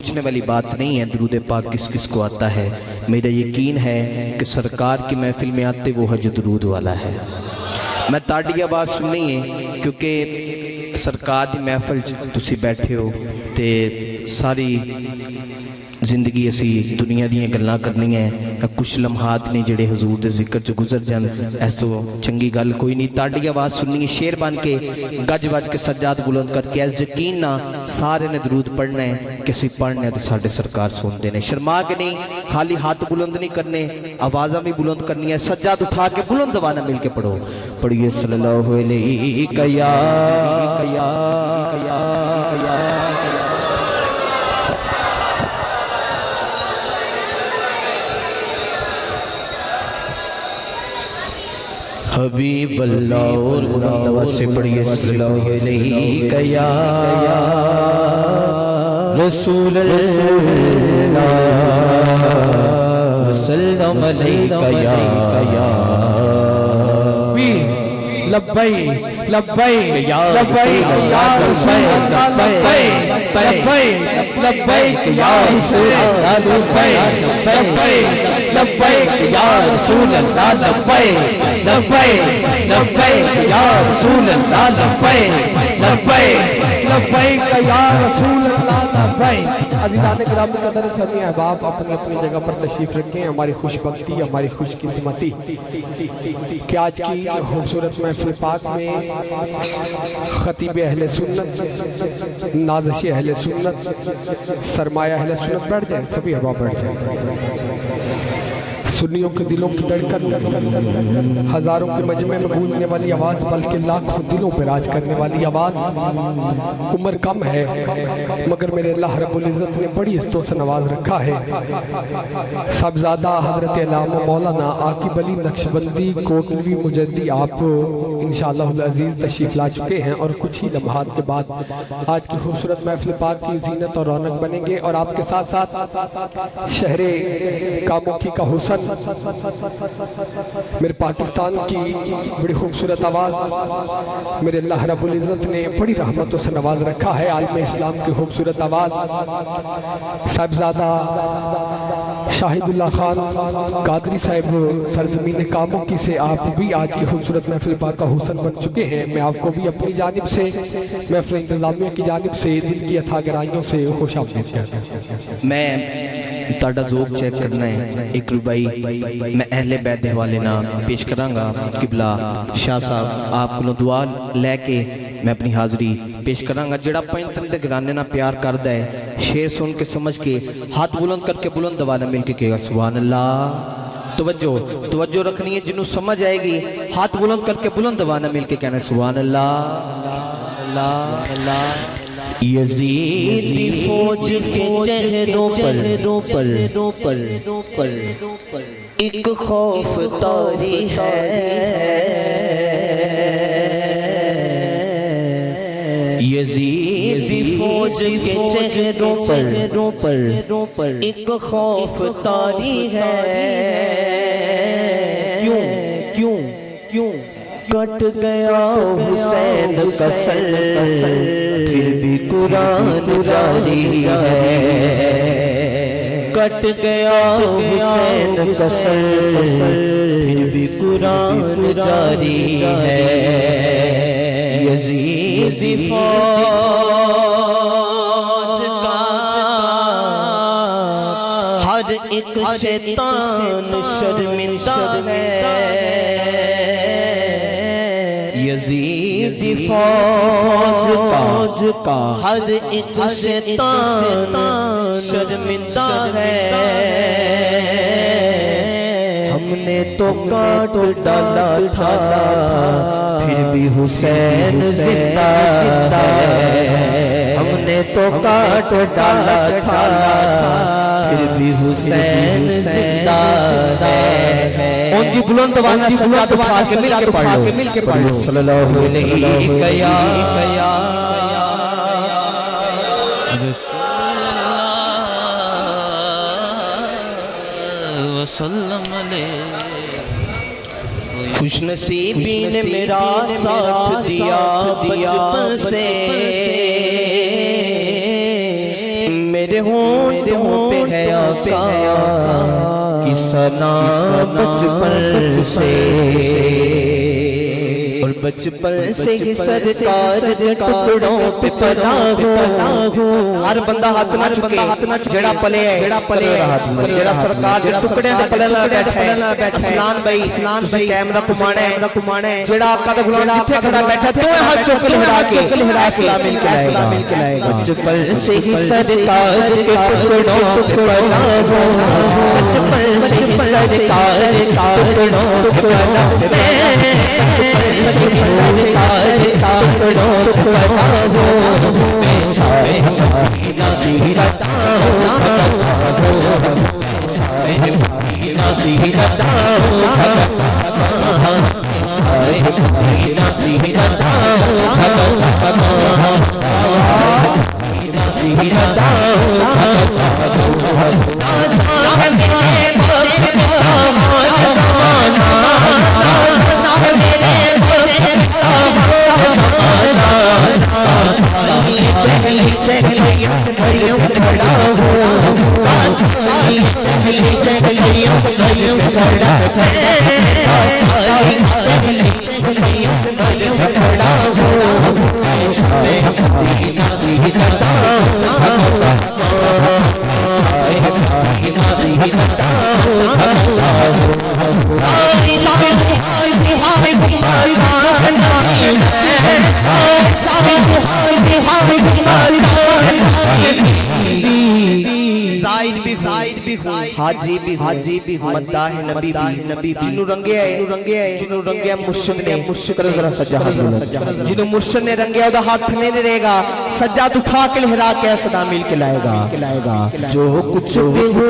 पूछने वाली बात नहीं है दरूद पाक किस किस को आता है। मेरा यकीन है कि सरकार की महफिल में आते वो है जो दरूद वाला है। मैं ताड़ी आवाज़ सुननी है क्योंकि सरकार की महफिल तुसी बैठे हो तो सारी जिंदगी असी दुनिया दी गल्लां करनियां है, कुछ लम्हात ने जिहड़े हजूर दे जिक्र च गुजर जान, इस तो चंगी गल कोई नहीं। ताड़ी आवाज़ सुननी है, शेर बन के गज वज के सज्जाद बुलंद करके इस यकीन ना सारे ने दरूद पढ़ना है कि असी पढ़ने तो साढ़े सरकार सुनते हैं। शर्मा के नहीं, खाली हाथ बुलंद नहीं करने, आवाज़ा भी बुलंद करनी है। सज्जाद उठा के बुलंद दवाना मिल के पढ़ो, पढ़िए सल्लल्लाहु अलैहि कया हबीब अल्लाह और बुलंद आवाज़ से पढ़िए सल्लल्लाहु अलैहि कया रसूल अल्लाह सल्लम अलैका या लब्बैक लब्बैक या रसूल अल्लाह लब्बैक लब्बैक लब्बैक या रसूल अल्लाह लब्बैक लब्बैक लब्बैक या रसूल अल्लाह लब्बैक लब्बैक लब्बैक या रसूल अल्लाह लब्बैक लब्बैक लब्बैक या रसूल अल्लाह लब्बैक। अज़ीज़ान किराम कदर सभी अहबाब अपनी अपनी जगह पर तशरीफ़ रखें। हमारी खुशबख्ती, हमारी खुशकिस्मती कि आज की खूबसूरत महफिल पाक में खतीब अहले सुन्नत, नाज़िश अहले सुन्नत, सरमाया अहले सुन्नत बैठ जाए, सभी अहबाब बैठ जाए। सुन्नियों के दिलों की धड़कन, हजारों के मजमे में गूंजने वाली आवाज़, बल्कि लाखों दिलों पर राज करने वाली आवाज़। उम्र कम है मगर मेरे अल्लाह रब्बुल इज़्ज़त ने बड़ी इस्तों से नवाज रखा है। साहबज़ादा हज़रत अल्लामा मौलाना आकिब अली नक्शबंदी कोटलवी मुजद्दी आप इंशाअल्लाह अज़ीज़ तशरीफ़ ला चुके हैं और कुछ ही लम्हात के बाद आज की खूबसूरत महफिल पाक की जीनत और रौनक बनेंगे। और आपके साथ साथ शहरे कामोकी का हुस्न, मेरे पाकिस्तान की बड़ी खूबसूरत आवाज़, मेरे अल्लाह रब्बुल इज़्ज़त ने बड़ी रहमतों से नवाज रखा है। आलम इस्लाम की खूबसूरत आवाज़ साहिबजादा शाहिदुल्लाह खान कादरी साहिब सरजमीन कामों की से आप भी आज की खूबसूरत महफिल पाक का हुस्न बन चुके हैं। मैं आपको भी अपनी जानिब से, महफिल इंतज़ामिया की जानिब से दिल की अथा गहराइयों से खुशामदीद कहता हूं। मैं ताड़ा ज़ोक चेक करना है एक रुबाई मैं अहले बैत के हवाले ना पेश करांगा। किबला शाह साहब आप को दुआ लैके मैं अपनी हाज़री पेश करांगा। जड़ा पैंतन के घराने ना प्यार करता है, शेर सुन के समझ के हाथ बुलंद करके बुलंद दवाना मिल के कहेगा सुभान अल्लाह। तवज्जो रखनी है, जिन्हों समझ आएगी हाथ बुलंद करके बुलंद दवाना मिल के कहना सुभान अल्लाह अल्लाह अल्लाह। यज़ीदी फौज के चेहरों पर एक खौफ तारी है। यज़ीदी फौज के चेहरों पर एक खौफ तारी है। क्यों क्यों क्यों कट गया हुसैन का सर फिर भी कुरान जारी है। कट गया हुसैन का सर फिर भी कुरान जारी है। यज़ीदी फौज का हर एक शैतान शर्मिंदा है। यज़ीदी फौज का हर एक शैतान शर्मिंदा है। हमने तो काट डाला था फिर भी हुसैन जिंदा है। हमने तो काट डाला था फिर भी हुसैन जिंदा है। उनकी बुलंद दवाना सज्जाद उठा के मिल के पढ़ लो सल्लल्लाहु अलैहि या खुशनसीबी ने मेरा साथ दिया बचपन से। मेरे होंठों पे है आका की सना बचपन से, और बचपन से ही सरकार के टुकड़ों पे पला हो। हर बंदा हाथ ना चुके जेड़ा पले है, जेड़ा सरकार के टुकड़े पे पले ना बैठा। इस्लाम भाई कैमरा घुमाना है, जेड़ा आका दा गुलाम जिथे खड़ा बैठा थे हाथ चुक के लहरा के इस्लाम मिल के लाएगा। बचपन से ही सरकार के टुकड़ों पे पला हो, बचपन से ही सरकार के टुकड़ों पे पला हो। हाजी भी मद्दाह नबी भी जिन्हों रंगे है मुर्शिद ने कर जरा सज्जा जिन्हों मुर्शिद ने रंगे ओदा हाथ नहीं रहेगा, सज्जा उठा के लहरा के सदा मिल के लाएगा। जो कुछ भी हो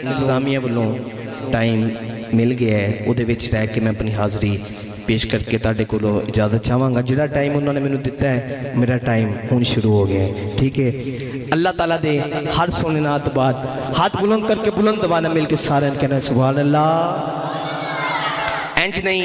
इंतजामिया वालों टाइम मिल गया है, उहदे विच रह के मैं अपनी हाज़री पेश करके तुहाडे कोलों इजाज़त चाहांगा। जिहड़ा टाइम उन्होंने मैनूं दिता है, मेरा टाइम हुण शुरू हो गया है। ठीक है, अल्लाह ताला दे हर सोने नात बाद हाथ बुलंद करके बुलंद दबाना मिल के सारे कहना सुभान अल्लाह। इंज नहीं,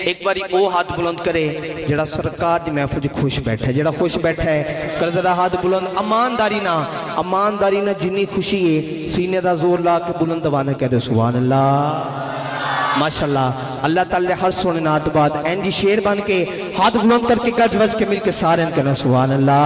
एक बारी वो हाथ बुलंद करे जड़ा सरकार की महफिल खुश बैठा है, जड़ा खुश बैठा है कर जरा हाथ बुलंद। ईमानदारी ना जिन्नी खुशी है सीने का जोर ला के बुलंद दबाना कह दे सुभान अल्लाह। माशाअल्लाह, अल्लाह ताला हर सोने नात बाद इंज शेर बन के हाथ बुलंद करके गज वज के मिल के सारे कहना सुभान अल्लाह।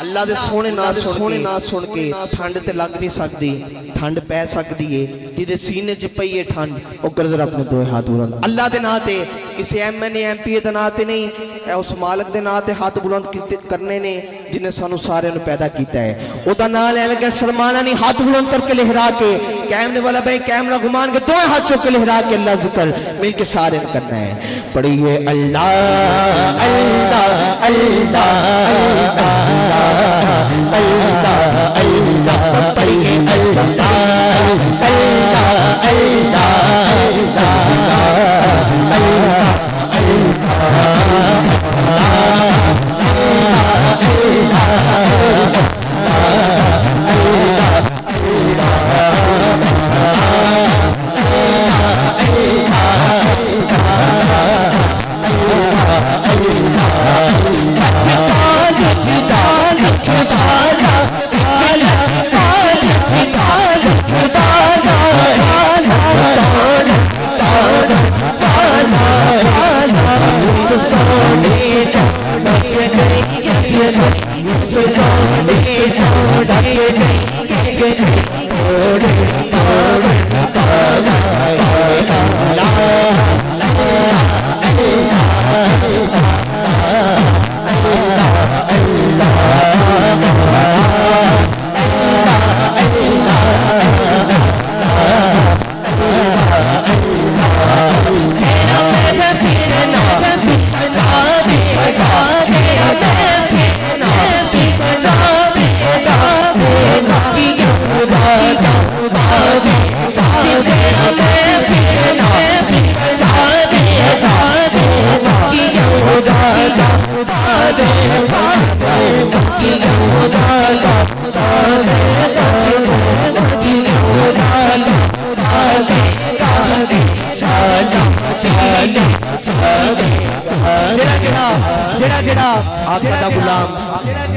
अल्लाह दे सोने ना सुन के ठंड ते लग नहीं सकती ठंड पै सकती है जिदे सीने च पई है ठंड वो करजर अपने दो हाथ बुलंद अल्लाह दे नां ते किसी MNA MP दे नां ते नहीं उस मालिक दे नां ते हाथ बुलंद करने ने जिन्हें सानू सारे पैदा किया है ओदा नां ले लगे सलमाना नहीं हाथ बुलंद करके लहरा के कैमरे वाला भाई कैमरा घुमान के दो हाथ चुक के लहरा के अल्लाह जिक्र मिल के सारे करना है पढ़िए अल्लाह अल्लाह अल्लाह अल्लाह अल्लाह सब पढ़िए अल्लाह अल्लाह अल्लाह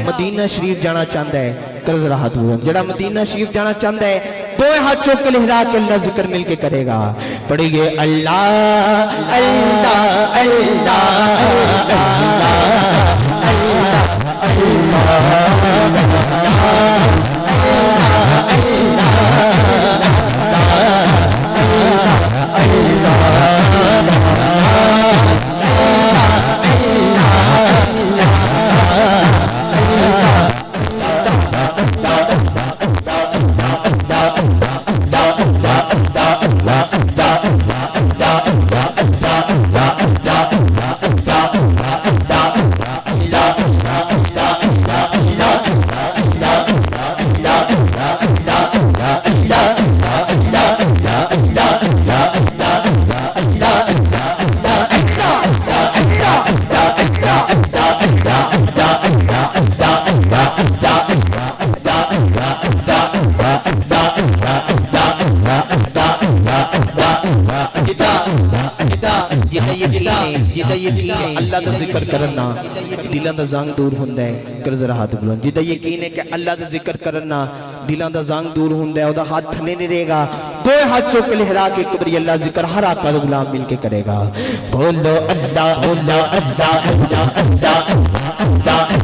मदीना शरीफ जाना चाहता है कर हाथ बुलंद जड़ा मदीना शरीफ जाना चाहता है दो हाथ चुक के लहरा के अल्लाह जिक्र मिलके करेगा पढ़िए अल्लाह अल्लाह अल्लाह अल्लाह का जिक्र करना दिलों का जंग दूर होंदा है कर जरा हाथ बुलंद जिदा यकीन है कि अल्लाह का जिक्र करना दिलों का जंग दूर होंदा है ओदा हाथ थले नहीं रहेगा दो हाथ चुक के लहरा के एक बारी अल्लाह जिक्र हर आका दा गुलाम मिल के करेगा बोलो अल्लाह अल्लाह अल्लाह अल्लाह अल्लाह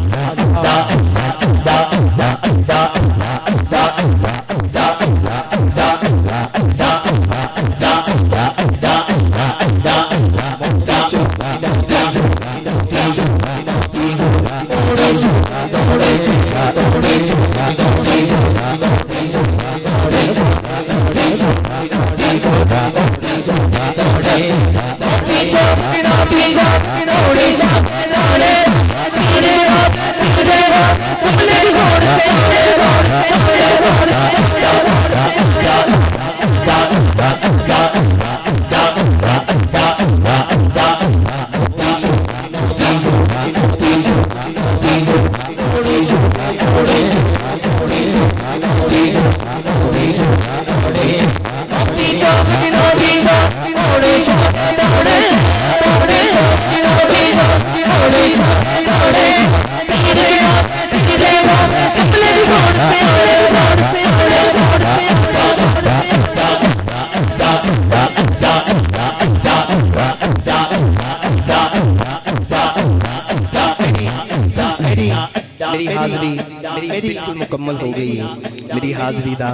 बिल्कुल मुकम्मल हो गई है मेरी हाज़री दा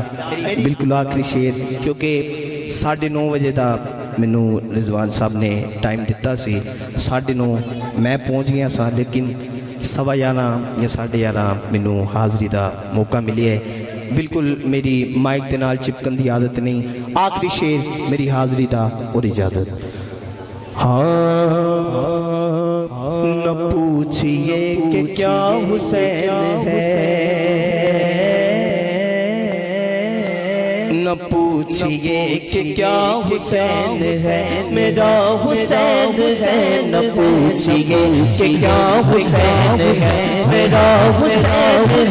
बिल्कुल आखिरी शेर क्योंकि 9:30 बजे का मैनू रिजवान साहब ने टाइम दिता सी 9:30 मैं पहुँच गया सा लेकिन 11:15 या 11:30 मैनू हाज़री का मौका मिले है बिल्कुल मेरी माइक के नाल चिपकन की आदत नहीं आखिरी शेर मेरी हाज़री का और इजाज़त हाँ न पूछिए कि क्या हुसैन है न पूछिए कि क्या हुसैन है मेरा हुसैन है न पूछिए कि क्या हुसैन है मेरा हुसैन है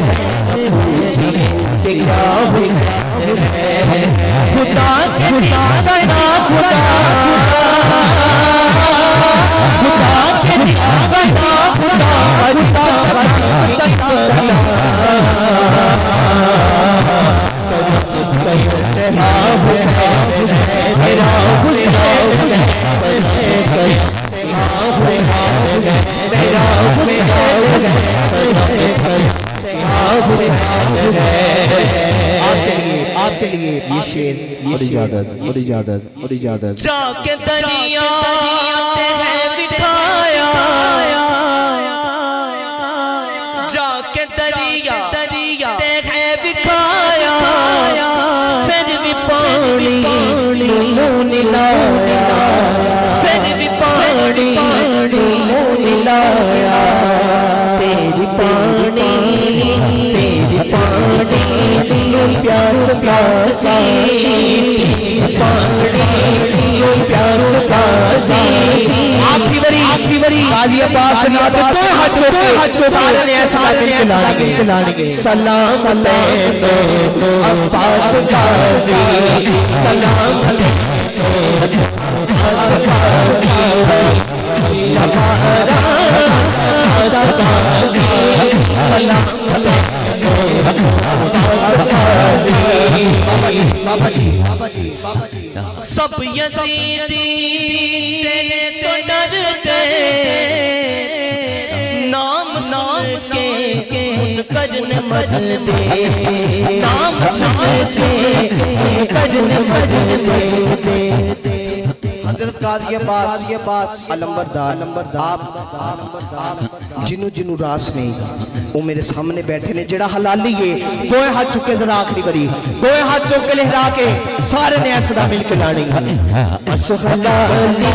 न पूछिए कि क्या हुसैन है खुदा के खुदा आपके लिए ये शेर और इजाजत जाके दरिया बिठाया जाके दरिया है बिठाया फिर भी पानी मिलाया फिर भी पानी मिलाया तेरी पानी प्यास प्यासी प्यास प्यासी आखिरी बरी गाजी अब्बास ना तो हाथ सारे ने खिलाएंगे सलाम तेरे अब्बास गाजी सलाम अब्बास गाजी हमारा सलाम सब यजीदी तेरे तो डरते नाम के करने मरते नाम के करने मरते हजरत काजी अब्बास अलंबरदार आप जिन्नू रास नहीं वो मेरे सामने बैठे ने जेड़ा हलाली है दोए हाथ चुके जरा आखिरी बारी दोए हाथ चुक के लहरा के सारे ने ऐसा मिल के लानी असहलाली